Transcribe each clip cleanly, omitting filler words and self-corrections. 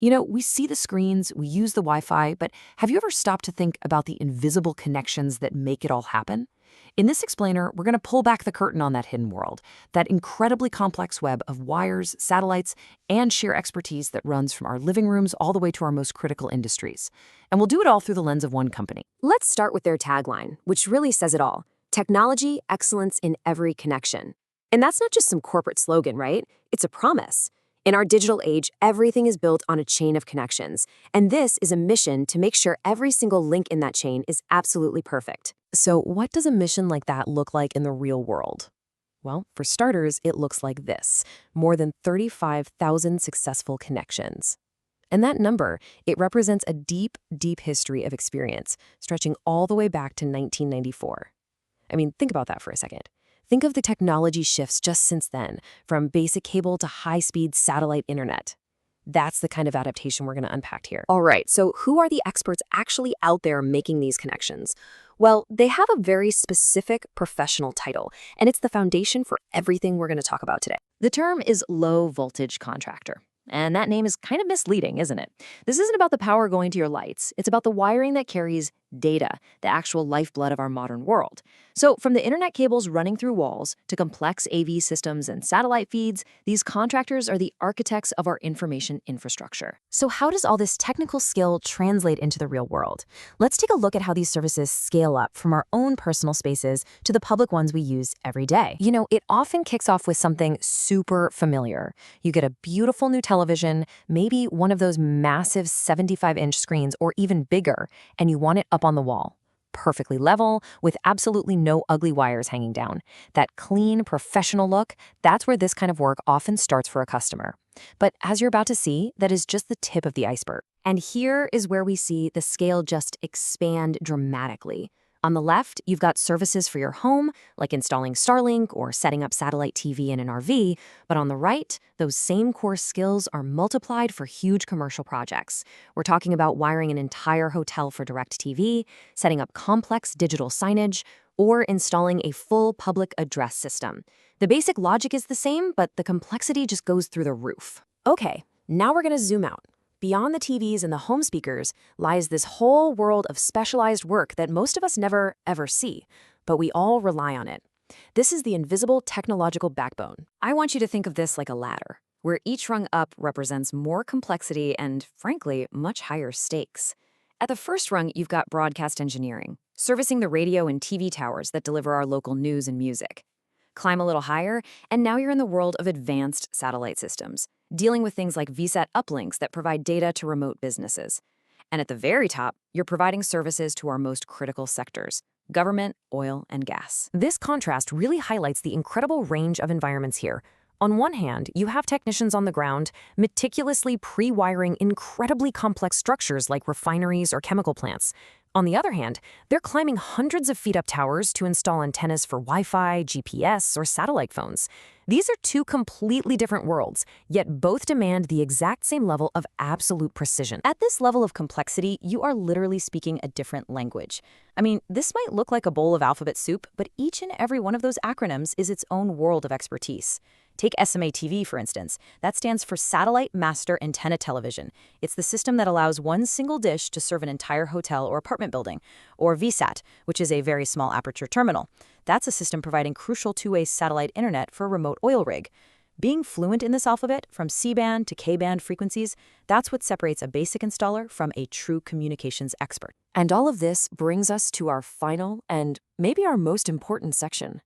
We see the screens, we use the Wi-Fi, but have you ever stopped to think about the invisible connections that make it all happen? In this explainer, we're going to pull back the curtain on that hidden world, that incredibly complex web of wires, satellites, and sheer expertise that runs from our living rooms all the way to our most critical industries. And we'll do it all through the lens of one company. Let's start with their tagline, which really says it all. Technology, excellence in every connection. And that's not just some corporate slogan, right? It's a promise. In our digital age, everything is built on a chain of connections, and this is a mission to make sure every single link in that chain is absolutely perfect. So what does a mission like that look like in the real world? Well, for starters, it looks like this: more than 35,000 successful connections. And that number, it represents a deep, deep history of experience, stretching all the way back to 1994. I mean, think about that for a second. Think of the technology shifts just since then, from basic cable to high-speed satellite internet. That's the kind of adaptation we're going to unpack here. All right, so who are the experts actually out there making these connections? Well, they have a very specific professional title, and it's the foundation for everything we're going to talk about today. The term is low-voltage contractor. And that name is kind of misleading, isn't it? This isn't about the power going to your lights. It's about the wiring that carries data, the actual lifeblood of our modern world. So from the internet cables running through walls to complex AV systems and satellite feeds, these contractors are the architects of our information infrastructure. So how does all this technical skill translate into the real world? Let's take a look at how these services scale up from our own personal spaces to the public ones we use every day. It often kicks off with something super familiar. You get a beautiful new television, maybe one of those massive 75-inch screens or even bigger, and you want it up on the wall. Perfectly level, with absolutely no ugly wires hanging down. That clean, professional look, that's where this kind of work often starts for a customer. But as you're about to see, that is just the tip of the iceberg. And here is where we see the scale just expand dramatically. On the left, you've got services for your home, like installing Starlink or setting up satellite TV in an RV. But on the right, those same core skills are multiplied for huge commercial projects. We're talking about wiring an entire hotel for direct TV, setting up complex digital signage, or installing a full public address system. The basic logic is the same, but the complexity just goes through the roof. Okay, now we're going to zoom out. Beyond the TVs and the home speakers lies this whole world of specialized work that most of us never, ever see, but we all rely on it. This is the invisible technological backbone. I want you to think of this like a ladder, where each rung up represents more complexity and, frankly, much higher stakes. At the first rung, you've got broadcast engineering, servicing the radio and TV towers that deliver our local news and music. Climb a little higher, and now you're in the world of advanced satellite systems, dealing with things like VSAT uplinks that provide data to remote businesses. And at the very top, you're providing services to our most critical sectors: government, oil, and gas. This contrast really highlights the incredible range of environments here. On one hand, you have technicians on the ground meticulously pre-wiring incredibly complex structures like refineries or chemical plants. On the other hand, they're climbing hundreds of feet up towers to install antennas for Wi-Fi, GPS, or satellite phones. These are two completely different worlds, yet both demand the exact same level of absolute precision. At this level of complexity, you are literally speaking a different language. I mean, this might look like a bowl of alphabet soup, but each and every one of those acronyms is its own world of expertise. Take SMA-TV, for instance. That stands for Satellite Master Antenna Television. It's the system that allows one single dish to serve an entire hotel or apartment building. Or VSAT, which is a very small aperture terminal. That's a system providing crucial two-way satellite internet for a remote oil rig. Being fluent in this alphabet, from C-band to K-band frequencies, that's what separates a basic installer from a true communications expert. And all of this brings us to our final and maybe our most important section.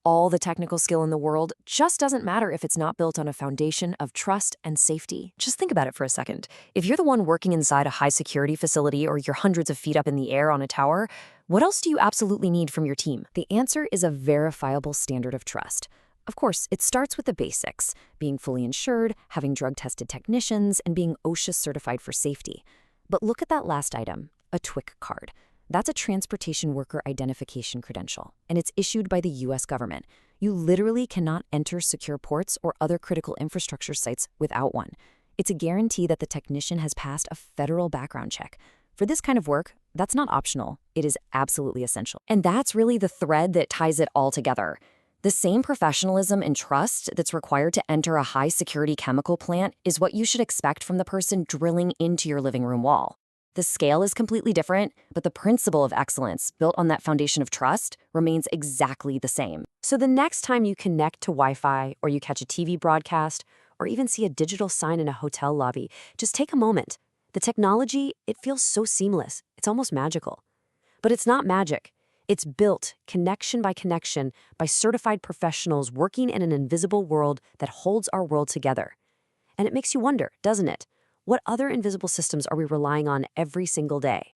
All the technical skill in the world just doesn't matter if it's not built on a foundation of trust and safety. Just think about it for a second. If you're the one working inside a high-security facility or you're hundreds of feet up in the air on a tower, what else do you absolutely need from your team? The answer is a verifiable standard of trust. Of course, it starts with the basics: being fully insured, having drug-tested technicians, and being OSHA certified for safety. But look at that last item, a TWIC card. That's a Transportation Worker Identification Credential, and it's issued by the U.S. government. You literally cannot enter secure ports or other critical infrastructure sites without one. It's a guarantee that the technician has passed a federal background check. For this kind of work, that's not optional. It is absolutely essential. And that's really the thread that ties it all together. The same professionalism and trust that's required to enter a high-security chemical plant is what you should expect from the person drilling into your living room wall. The scale is completely different, but the principle of excellence, built on that foundation of trust, remains exactly the same. So the next time you connect to Wi-Fi, or you catch a TV broadcast, or even see a digital sign in a hotel lobby, just take a moment. The technology, it feels so seamless. It's almost magical. But it's not magic. It's built, connection by connection, by certified professionals working in an invisible world that holds our world together. And it makes you wonder, doesn't it? What other invisible systems are we relying on every single day?